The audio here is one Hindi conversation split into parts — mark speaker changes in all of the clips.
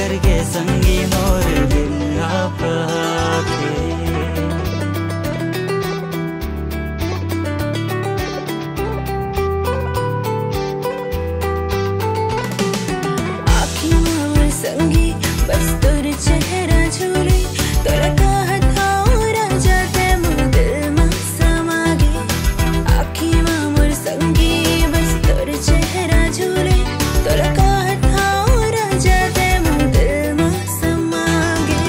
Speaker 1: करके संगी मोर दिल आप आके।
Speaker 2: संगी बस तोर चेहरा झूले तोरा कहत हारा जाते मोर दिल में समा गे। आखी मोर संगी बस तोर चेहरा झूले तोरा कहत हारा जाते मोर दिल में समा गे।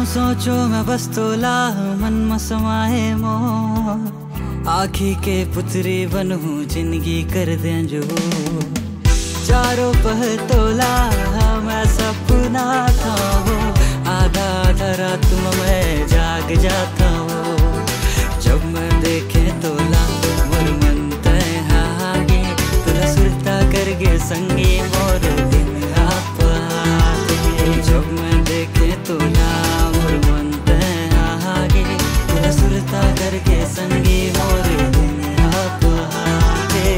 Speaker 1: सोचो मैं बस तोला मन में समाए मोर आँखी के पुतरी बनूं जिंदगी कर दे जो। चारों पह तोला मैं सपना था वो आधा आधा रात में मैं जाग जाता हूँ। जब मैं देखे तोला मोर मन तहागे तोला सुरता करके संगी मोर दिन आप आके। जब मैं देखे तोला सुरता करके संगी मोर दिन आप आके।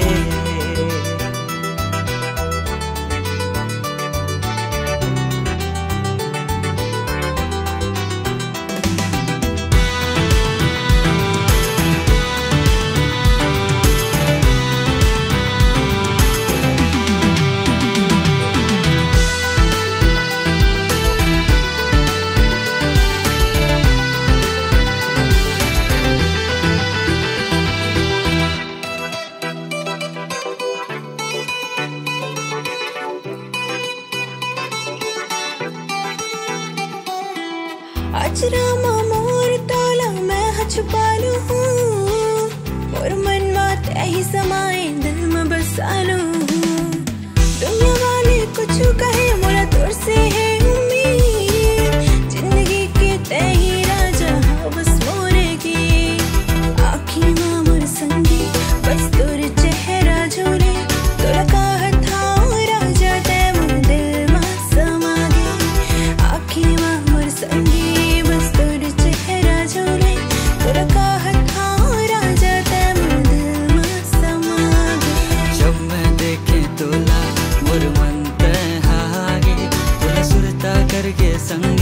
Speaker 2: अजरा मोर तोला मैं छुपा लूं और मन में तेही समाए दिल में बसा लूं। दुनिया वाले कुछ कहे मोरा तोर से है उम्मीद जिंदगी के तेही राजा हाँ बस मोरे की। आँखी में मोर संगी बस तोर चेहरा झूले तोरा कहत हारा जाते मोर दिल में समा गे। आँखी में मोर संगी
Speaker 1: करके संग